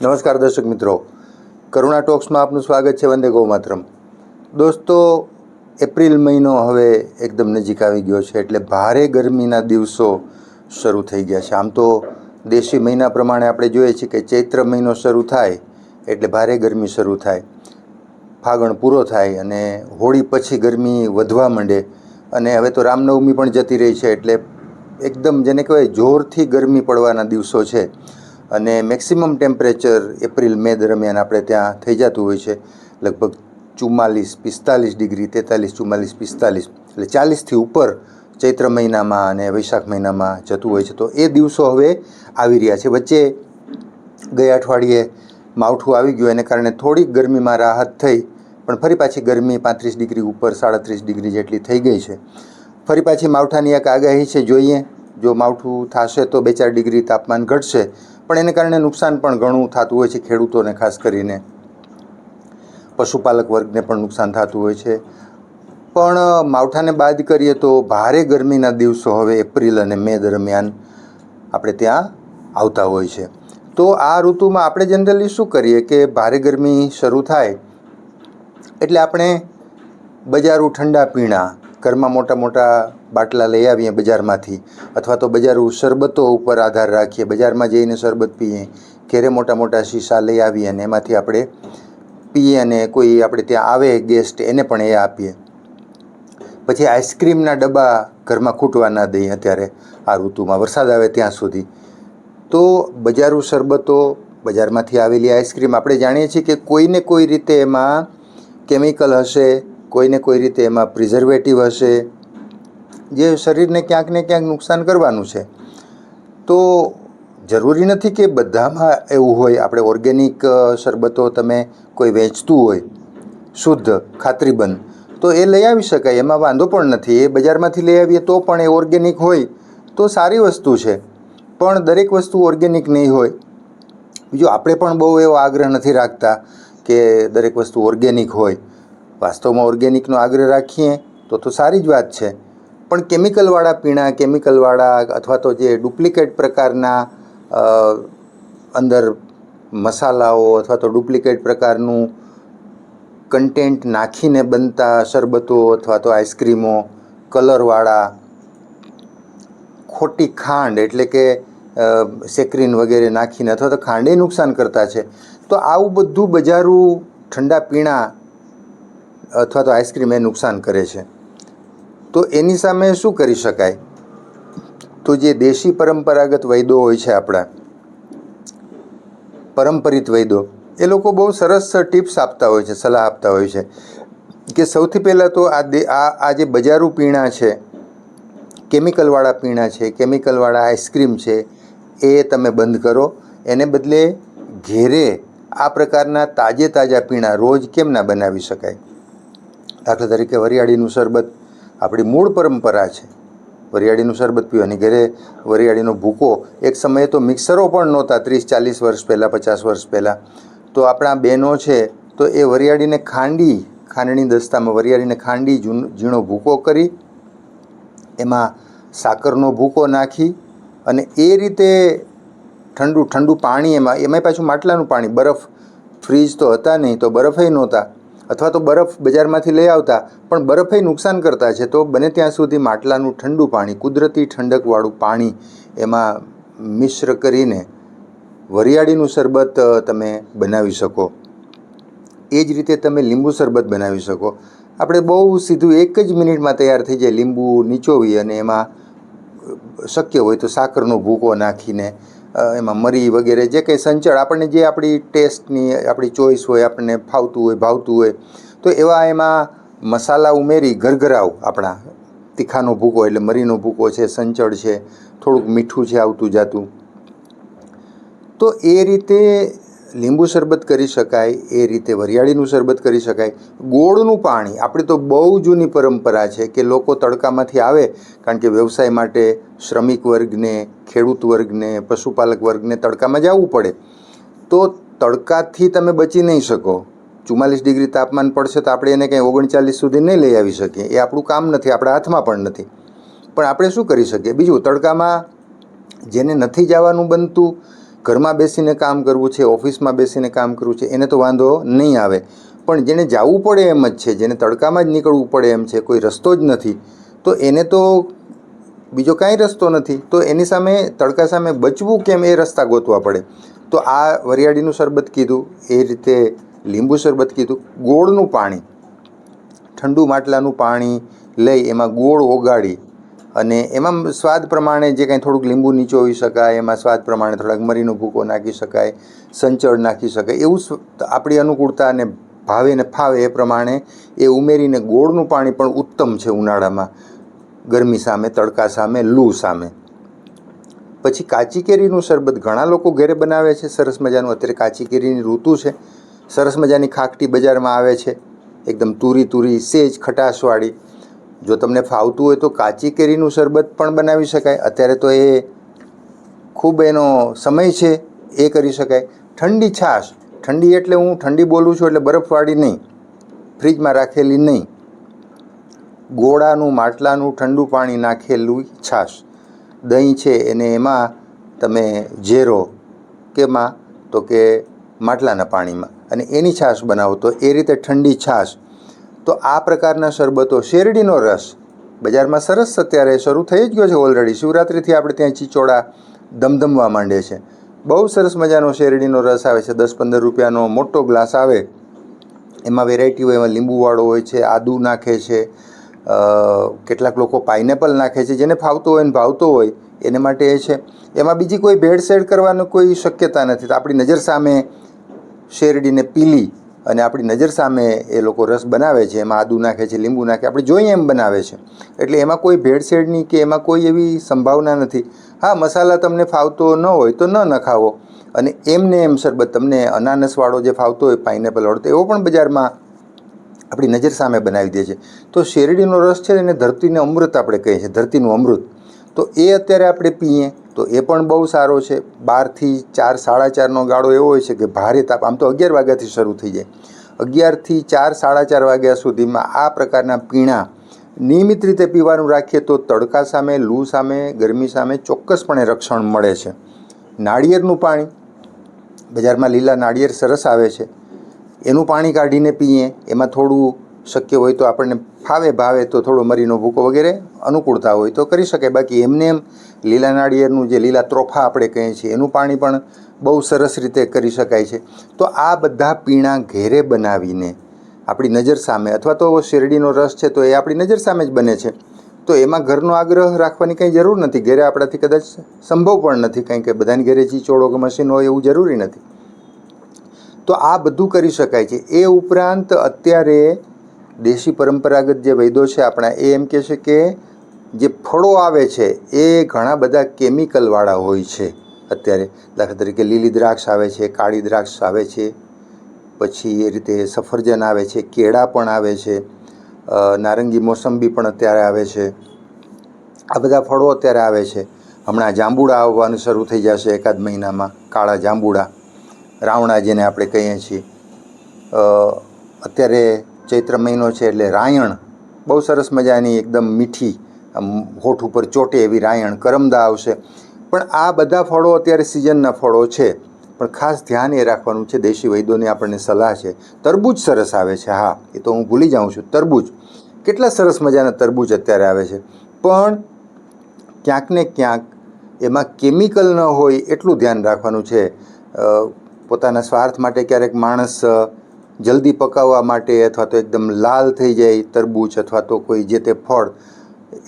નમસ્કાર દર્શક મિત્રો, કરુણા ટોક્સમાં આપનું સ્વાગત છે. વંદે ગૌ માતરમ. દોસ્તો, એપ્રિલ મહિનો હવે એકદમ નજીક આવી ગયો છે, એટલે ભારે ગરમીના દિવસો શરૂ થઈ ગયા છે. આમ તો દેશી મહિના પ્રમાણે આપણે જોઈએ છીએ કે ચૈત્ર મહિનો શરૂ થાય એટલે ભારે ગરમી શરૂ થાય, ફાગણ પૂરો થાય અને હોળી પછી ગરમી વધવા માંડે. અને હવે તો રામનવમી પણ જતી રહી છે, એટલે એકદમ જેને કહેવાય જોરથી ગરમી પડવાના દિવસો છે. અને મેક્સિમમ ટેમ્પરેચર એપ્રિલ મે દરમિયાન આપણે ત્યાં થઈ જતું હોય છે લગભગ 44-45 ડિગ્રી, 43-44-45, એટલે 40થી ઉપર ચૈત્ર મહિનામાં અને વૈશાખ મહિનામાં જતું હોય છે. તો એ દિવસો હવે આવી રહ્યા છે. વચ્ચે ગયા અઠવાડિયે માવઠું આવી ગયું, એને કારણે થોડીક ગરમીમાં રાહત થઈ, પણ ફરી પાછી ગરમી 35 ડિગ્રી ઉપર 37 ડિગ્રી જેટલી થઈ ગઈ છે. ફરી પાછી માવઠાની એક આગાહી છે, જોઈએ. જો માવઠું થશે તો 2-4 ડિગ્રી તાપમાન ઘટશે, પણ એને કારણે નુકસાન પણ ઘણું થતું હોય છે ખેડૂતોને, ખાસ કરીને પશુપાલક વર્ગને પણ નુકસાન થતું હોય છે. પણ માવઠાને બાદ કરીએ તો ભારે ગરમીના દિવસો હવે એપ્રિલ અને મે દરમિયાન આપણે ત્યાં આવતા હોય છે. તો આ ઋતુમાં આપણે જનરલી શું કરીએ કે ભારે ગરમી શરૂ થાય એટલે આપણે બજારું ઠંડા પીણા, ઘરમાં મોટા મોટા બાટલા લઈ આવીએ બજારમાંથી, અથવા તો બજારું શરબતો ઉપર આધાર રાખીએ, બજારમાં જઈને શરબત પીએ, ઘરે મોટા મોટા શીશા લઈ આવીએ અને એમાંથી આપણે પીએ, અને કોઈ આપણે ત્યાં આવે ગેસ્ટ એને પણ એ આપીએ. પછી આઈસ્ક્રીમના ડબ્બા ઘરમાં ખૂટવા ના દઈએ અત્યારે આ ઋતુમાં, વરસાદ આવે ત્યાં સુધી. તો બજારું શરબતો, બજારમાંથી આવેલી આઈસ્ક્રીમ, આપણે જાણીએ છીએ કે કોઈને કોઈ રીતે એમાં કેમિકલ હશે, કોઈને કોઈ રીતે એમાં પ્રિઝર્વેટિવ હશે, જે શરીરને ક્યાંક ને ક્યાંક નુકસાન કરવાનું છે. તો જરૂરી નથી કે બધામાં એવું હોય. આપણે ઓર્ગેનિક શરબતો તમે કોઈ વેચતું હોય શુદ્ધ ખાતરીબંધ, તો એ લઈ આવી શકાય, એમાં વાંધો પણ નથી. એ બજારમાંથી લઈ આવીએ તો પણ એ ઓર્ગેનિક હોય તો સારી વસ્તુ છે. પણ દરેક વસ્તુ ઓર્ગેનિક નહીં હોય. બીજું, આપણે પણ બહુ એવો આગ્રહ નથી રાખતા કે દરેક વસ્તુ ઓર્ગેનિક હોય. વાસ્તવમાં ઓર્ગેનિકનો આગ્રહ રાખીએ તો સારી જ વાત છે. પણ કેમિકલવાળા પીણા, કેમિકલવાળા અથવા તો જે ડુપ્લિકેટ પ્રકારના અંદર મસાલાઓ અથવા તો ડુપ્લિકેટ પ્રકારનું કન્ટેન્ટ નાખીને બનતા શરબતો અથવા તો આઈસ્ક્રીમો, કલરવાળા, ખોટી ખાંડ એટલે કે સેક્રીન વગેરે નાખીને, અથવા તો ખાંડે નુકસાન કરતા છે. તો આવું બધું બજારું ઠંડા પીણા અથવા તો આઈસ્ક્રીમ એ નુકસાન કરે છે. તો એની સામે શું કરી શકાય? તો જે દેશી પરંપરાગત વૈદો હોય છે, આપણા પરંપરિત વૈદો, એ લોકો બહુ સરસ ટિપ્સ આપતા હોય છે, સલાહ આપતા હોય છે કે સૌથી પહેલાં તો આ જે બજારું પીણા છે, કેમિકલવાળા પીણા છે, કેમિકલવાળા આઈસ્ક્રીમ છે, એ તમે બંધ કરો. એને બદલે ઘેરે આ પ્રકારના તાજા પીણા રોજ કેમ ના બનાવી શકાય? દાખલા તરીકે વરિયાળીનું શરબત આપણી મૂળ પરંપરા છે. વરિયાળીનું શરબત પીવાની, ઘરે વરિયાળીનો ભૂકો, એક સમયે તો મિક્સરો પણ નહોતા, 30-40 વર્ષ પહેલાં, 50 વર્ષ પહેલાં. તો આપણા બહેનો છે તો એ વરિયાળીને ખાંડણી દસ્તામાં વરિયાળીને ખાંડી, ઝીણો ભૂકો કરી, એમાં સાકરનો ભૂકો નાખી અને એ રીતે ઠંડુ પાણી, એમાં પાછું માટલાનું પાણી, બરફ, ફ્રીજ તો હતા નહીં, તો બરફે નહોતા, અથવા તો બરફ બજારમાંથી લઈ આવતા, પણ બરફે નુકસાન કરતા છે. તો બને ત્યાં સુધી માટલાનું ઠંડુ પાણી, કુદરતી ઠંડકવાળું પાણી એમાં મિશ્ર કરીને વરિયાળીનું શરબત તમે બનાવી શકો. એ જ રીતે તમે લીંબુ શરબત બનાવી શકો. આપણે બહુ સીધું 1 જ મિનિટમાં તૈયાર થઈ જાય. લીંબુ નીચોવી અને એમાં શક્ય હોય તો સાકરનો ભૂકો નાખીને, એમાં મરી વગેરે જે કંઈ સંચળ, આપણને જે આપણી ટેસ્ટની આપણી ચોઈસ હોય, આપણને ફાવતું હોય, ભાવતું હોય, તો એવા એમાં મસાલા ઉમેરી, ઘરઘરાવ આપણા તીખાનો ભૂકો એટલે મરીનો ભૂકો છે, સંચળ છે, થોડુંક મીઠું છે આવતું જાતું, તો એ રીતે લીંબુ શરબત કરી શકાય. એ રીતે વરિયાળીનું શરબત કરી શકાય. ગોળનું પાણી, આપણી તો બહુ જૂની પરંપરા છે કે લોકો તડકામાંથી આવે, કારણ કે વ્યવસાય માટે શ્રમિક વર્ગને, ખેડૂત વર્ગને, પશુપાલક વર્ગને તડકામાં જવું પડે. તો તડકાથી તમે બચી નહીં શકો. 44 ડિગ્રી તાપમાન પડશે તો આપણે એને કંઈ 39 સુધી નહીં લઈ આવી શકીએ. એ આપણું કામ નથી, આપણા હાથમાં પણ નથી. પણ આપણે શું કરી શકીએ? બીજું, તડકામાં જેને નથી જવાનું બનતું ઘરમાં બેસીને કામ કરવું છે, ઓફિસમાં બેસીને કામ કરવું છે, એને તો વાંધો નહીં આવે. પણ જેને જવું પડે એમ જ છે, જેને તડકામાં જ નીકળવું પડે એમ છે, કોઈ રસ્તો જ નથી, તો એને તો બીજો કાંઈ રસ્તો નથી, તો એની સામે તડકા સામે બચવું કેમ એ રસ્તા ગોતવા પડે. તો આ વરિયાળીનું શરબત કીધું, એ રીતે લીંબુ શરબત કીધું. ગોળનું પાણી, ઠંડુ માટલાનું પાણી લઈ એમાં ગોળ ઓગાળી અને એમાં સ્વાદ પ્રમાણે જે કાંઈ થોડુંક લીંબુ નીચોવી શકાય, એમાં સ્વાદ પ્રમાણે થોડાક મરીનો ભૂકો નાખી શકાય, સંચળ નાખી શકાય, એવું આપણી અનુકૂળતા અને ભાવે ને ફાવે એ પ્રમાણે એ ઉમેરીને ગોળનું પાણી પણ ઉત્તમ છે ઉનાળામાં, ગરમી સામે, તડકા સામે, લૂ સામે. પછી કાચી કેરીનું શરબત ઘણા લોકો ઘરે બનાવે છે, સરસ મજાનું. અત્યારે કાચી કેરીની ઋતુ છે, સરસ મજાની ખાખટી બજારમાં આવે છે, એકદમ તુરી સેજ ખટાશવાળી. જો તમને ફાવતું હોય તો કાચી કેરીનું શરબત પણ બનાવી શકાય. અત્યારે તો એ ખૂબ એનો સમય છે, એ કરી શકાય. ઠંડી છાશ, ઠંડી એટલે હું ઠંડી બોલું છું એટલે બરફવાળી નહીં, ફ્રીજમાં રાખેલી નહીં, ગોળાનું માટલાનું ઠંડુ પાણી નાખેલું છાશ. દહીં છે એને એમાં તમે ઝેરો કેમાં, તો કે માટલાના પાણીમાં, અને એની છાશ બનાવો, તો એ રીતે ઠંડી છાશ. તો આ પ્રકારના શરબતો. શેરડીનો રસ બજારમાં સરસ અત્યારે શરૂ થઈ જ ગયો છે ઓલરેડી. શિવરાત્રિથી આપણે ત્યાં ચીચોડા ધમધમવા માંડે છે. બહુ સરસ મજાનો શેરડીનો રસ આવે છે, 10-15 રૂપિયાનો મોટો ગ્લાસ આવે. એમાં વેરાયટી હોય, એમાં લીંબુવાળો હોય છે, આદુ નાખે છે, કેટલાક લોકો પાઇનેપલ નાખે છે, જેને ફાવતો હોય ને ભાવતો હોય એને માટે એ છે. એમાં બીજી કોઈ ભેળસેળ કરવાનો કોઈ શક્યતા નથી. તો આપણી નજર સામે શેરડીને પીલી અને આપણી નજર સામે એ લોકો રસ બનાવે છે, એમાં આદુ નાખે છે, લીંબુ નાખે, આપણે જોઈએ એમ બનાવે છે. એટલે એમાં કોઈ ભેળસેળની કે એમાં કોઈ એવી સંભાવના નથી. હા, મસાલા તમને ફાવતો ન હોય તો ન નખાવો, અને એમને એમ શરબત તમને અનાનસવાળો જે ફાવતો હોય, પાઇનેપલવાળો, તો એવો પણ બજારમાં આપણી નજર સામે બનાવી દે છે. તો શેરડીનો રસ છે એને ધરતીને અમૃત આપણે કહીએ છીએ, ધરતીનું અમૃત. તો એ અત્યારે આપણે પીએ તો એ પણ બહુ સારો છે. 12થી 4, 4:30નો ગાળો એવો હોય છે કે ભારે તાપ, આમ તો 11 વાગ્યાથી શરૂ થઈ જાય, 11થી 4, 4:30 વાગ્યા સુધીમાં આ પ્રકારના પીણા નિયમિત રીતે પીવાનું રાખીએ તો તડકા સામે, લૂ સામે, ગરમી સામે ચોક્કસપણે રક્ષણ મળે છે. નાળિયેરનું પાણી, બજારમાં લીલા નાળિયેર સરસ આવે છે, એનું પાણી કાઢીને પીએ. એમાં થોડું શક્ય હોય તો આપણને ભાવે તો થોડો મરીનો ભૂકો વગેરે અનુકૂળતા હોય તો કરી શકાય. બાકી એમને એમ લીલા નાળિયેરનું જે લીલા ત્રોફા આપણે કહીએ છીએ એનું પાણી પણ બહુ સરસ રીતે કરી શકાય છે. તો આ બધા પીણા ઘેરે બનાવીને આપણી નજર સામે, અથવા તો શેરડીનો રસ છે તો એ આપણી નજર સામે જ બને છે, તો એમાં ઘરનો આગ્રહ રાખવાની કંઈ જરૂર નથી. ઘરે આપણાથી કદાચ સંભવ પણ નથી, કારણ કે બધાની ઘરે ચીચોડો કે મશીન હોય એવું જરૂરી નથી. તો આ બધું કરી શકાય છે. એ ઉપરાંત અત્યારે દેશી પરંપરાગત જે વૈદો છે આપણા, એ એમ કહે છે કે જે ફળો આવે છે એ ઘણા બધા કેમિકલવાળા હોય છે. અત્યારે દાખલા તરીકે લીલી દ્રાક્ષ આવે છે, કાળી દ્રાક્ષ આવે છે, પછી એ રીતે સફરજન આવે છે, કેળા પણ આવે છે, નારંગી મોસંબી પણ અત્યારે આવે છે. આ બધા ફળો અત્યારે આવે છે. હમણાં જાંબુડા આવવાનું શરૂ થઈ જશે એકાદ મહિનામાં, કાળા જાંબુડા, રાવણા જેને આપણે કહીએ છીએ. અત્યારે ચૈત્ર મહિનો છે એટલે રાયણ, બહુ સરસ મજાની એકદમ મીઠી, હોઠ ઉપર ચોટે એવી રાયણ, કરમદા આવશે. પણ આ બધા ફળો અત્યારે સિઝનના ફળો છે. પણ ખાસ ધ્યાન એ રાખવાનું છે, દેશી વૈદ્યોની આપણને સલાહ છે. તરબૂચ સરસ આવે છે, હા, એ તો હું ભૂલી જાઉં છું. તરબૂચ, કેટલા સરસ મજાના તરબૂચ અત્યારે આવે છે. પણ ક્યાંક ને ક્યાંક એમાં કેમિકલ ન હોય એટલું ધ્યાન રાખવાનું છે. પોતાના સ્વાર્થ માટે ક્યારેક માણસ જલ્દી પકાવવા માટે, અથવા તો એકદમ લાલ થઈ જાય તરબૂચ, અથવા તો કોઈ જે તે ફળ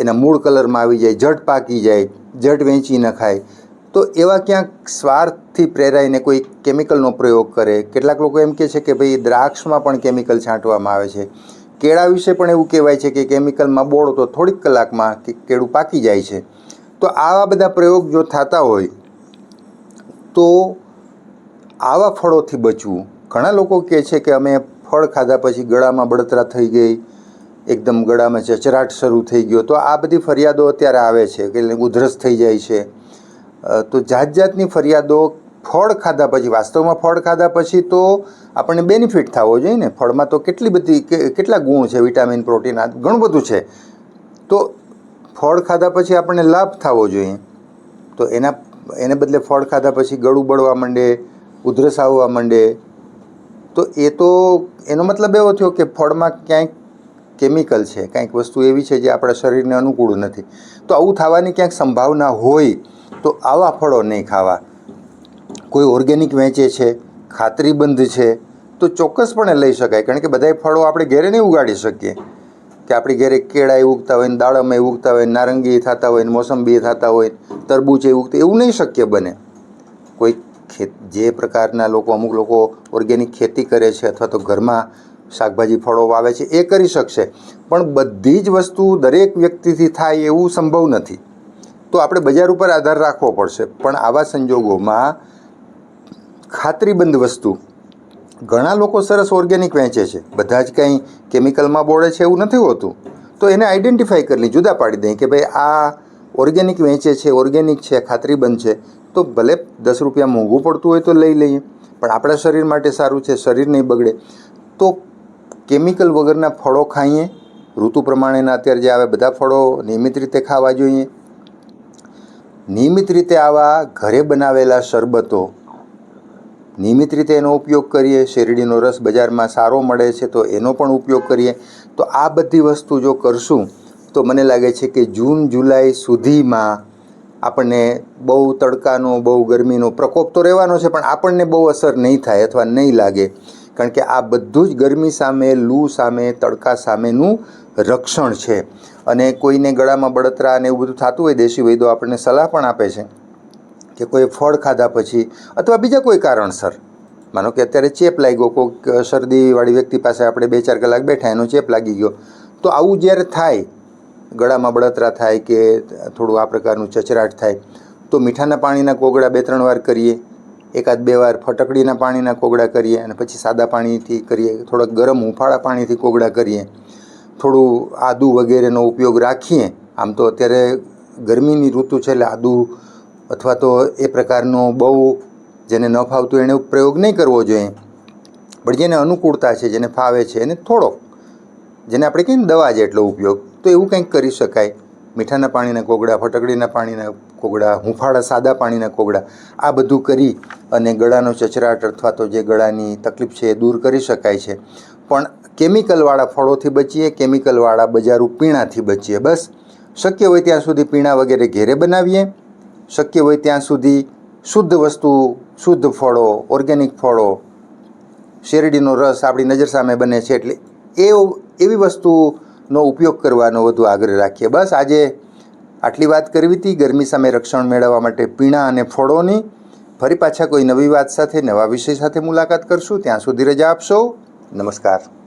એના મૂળ કલરમાં આવી જાય, ઝટ પાકી જાય, ઝટ વેચી નખાય, તો એવા ક્યાંક સ્વાર્થથી પ્રેરાઈને કોઈ કેમિકલનો પ્રયોગ કરે. કેટલાક લોકો એમ કહે છે કે ભાઈ દ્રાક્ષમાં પણ કેમિકલ છાંટવામાં આવે છે. કેળા વિશે પણ એવું કહેવાય છે કે કેમિકલમાં બોળો તો થોડીક કલાકમાં કેળું પાકી જાય છે. તો આવા બધા પ્રયોગ જો થતા હોય તો આવા ફળોથી બચવું. ઘણા લોકો કહે છે કે અમે ફળ ખાધા પછી ગળામાં બળતરા થઈ ગઈ, એકદમ ગળામાં ચચરાટ શરૂ થઈ ગયો. તો આ બધી ફરિયાદો અત્યારે આવે છે કે ઉધરસ થઈ જાય છે. તો જાતની ફરિયાદો ફળ ખાધા પછી. વાસ્તવમાં ફળ ખાધા પછી તો આપણને બેનિફિટ થવો જોઈએ ને. ફળમાં તો કેટલા ગુણ છે, વિટામિન, પ્રોટીન, આ ઘણું બધું છે. તો ફળ ખાધા પછી આપણને લાભ થવો જોઈએ. તો એના એને બદલે ફળ ખાધા પછી ગળું બળવા માંડે, ઉધરસ આવવા માંડે, તો એનો મતલબ એવો થયો કે ફળમાં ક્યાંક કેમિકલ છે, કંઈક વસ્તુ એવી છે જે આપણા શરીરને અનુકૂળ નથી. તો આવું થવાની ક્યાંક સંભાવના હોય તો આવા ફળો નહીં ખાવા. કોઈ ઓર્ગેનિક વેચે છે, ખાતરીબંધ છે, તો ચોક્કસપણે લઈ શકાય. કારણ કે બધાય ફળો આપણે ઘરે નહીં ઉગાડી શકીએ કે આપણી ઘરે કેળાએ ઉગતા હોય ને, દાડમે ઉગતા હોય, નારંગી થતા હોય ને, મોસંબી થતા હોય, તરબૂચે ઉગતા, એવું નહીં શક્ય બને. કોઈ જે પ્રકારના અમુક લોકો ઓર્ગેનિક ખેતી કરે છે અથવા તો ઘરમાં શાકભાજી ફળો વાવે છે એ કરી શકશે, પણ બધી જ વસ્તુ દરેક વ્યક્તિથી થાય એવું સંભવ નથી. તો આપણે બજાર ઉપર આધાર રાખવો પડશે. પણ આવા સંજોગોમાં ખાતરીબંધ વસ્તુ, ઘણા લોકો સરસ ઓર્ગેનિક વેચે છે, બધા જ કંઈ કેમિકલમાં બોળે છે એવું નથી હોતું. તો એને આઈડેન્ટિફાઈ કરી જુદા પાડી દઈએ કે ભાઈ આ ઓર્ગેનિક વેચે છે, ઓર્ગેનિક છે, ખાતરીબંધ છે, તો ભલે 10 રૂપિયા મોંઘું પડતું હોય તો લઈ લઈએ, પણ આપણા શરીર માટે સારું છે, શરીર નહીં બગડે. તો કેમિકલ વગરના ફળો ખાઈએ, ઋતુ પ્રમાણેના અત્યારે જે આવે બધા ફળો નિયમિત રીતે ખાવા જોઈએ. નિયમિત રીતે આવા ઘરે બનાવેલા શરબતો, નિયમિત રીતે એનો ઉપયોગ કરીએ. શેરડીનો રસ બજારમાં સારો મળે છે તો એનો પણ ઉપયોગ કરીએ. તો આ બધી વસ્તુ જો કરશું તો મને લાગે છે કે જૂન જુલાઈ સુધીમાં આપણને બહુ તડકાનો, બહુ ગરમીનો પ્રકોપ તો રહેવાનો છે, પણ આપણને બહુ અસર નહીં થાય અથવા નહીં લાગે. કારણ કે આ બધું જ ગરમી સામે, લૂ સામે, તડકા સામેનું રક્ષણ છે. અને કોઈને ગળામાં બળતરા અને એવું બધું થતું હોય, દેશી વૈદ્યો આપણને સલાહ પણ આપે છે કે કોઈ ફળ ખાધા પછી અથવા બીજા કોઈ કારણસર, માનો કે અત્યારે ચેપ લાગ્યો, કોઈક શરદીવાળી વ્યક્તિ પાસે આપણે 2-4 કલાક બેઠા, એનો ચેપ લાગી ગયો, તો આવું જ્યારે થાય, ગળામાં બળતરા થાય કે થોડું આ પ્રકારનું ચચરાટ થાય, તો મીઠાના પાણીના કોગળા 2-3 વાર કરીએ, 1-2 વાર ફટકડીના પાણીના કોગળા કરીએ, અને પછી સાદા પાણીથી કરીએ, થોડાક ગરમ હુંફાળા પાણીથી કોગળા કરીએ, થોડું આદુ વગેરેનો ઉપયોગ રાખીએ. આમ તો અત્યારે ગરમીની ઋતુ છે એટલે આદુ અથવા તો એ પ્રકારનો બહુ જેને ન ફાવતું એને પ્રયોગ નહીં કરવો જોઈએ, પણ જેને અનુકૂળતા છે, જેને ફાવે છે, એને થોડોક, જેને આપણે કહીએ ને દવા જેટલો ઉપયોગ, તો એવું કંઈક કરી શકાય. મીઠાના પાણીના કોગળા, ફટકડીના પાણીના કોગળા, હુંફાળા સાદા પાણીના કોગળા, આ બધું કરી અને ગળાનો ચચરાટ અથવા તો જે ગળાની તકલીફ છે એ દૂર કરી શકાય છે. પણ કેમિકલવાળા ફળોથી બચીએ, કેમિકલવાળા બજારું પીણાથી બચીએ. બસ શક્ય હોય ત્યાં સુધી પીણા વગેરે ઘેરે બનાવીએ. શક્ય હોય ત્યાં સુધી શુદ્ધ વસ્તુ, શુદ્ધ ફળો, ઓર્ગેનિક ફળો, શેરડીનો રસ આપણી નજર સામે બને છે એટલે એવી વસ્તુનો ઉપયોગ કરવાનો વધુ આગ્રહ રાખીએ. બસ આજે આટલી વાત કરવી હતી ગરમી સામે રક્ષણ મેળવવા માટે પીણા અને ફળોની. ફરી પાછા કોઈ નવી વાત સાથે, નવા વિષય સાથે મુલાકાત કરશું. ત્યાં સુધી રજા આપશો. નમસ્કાર.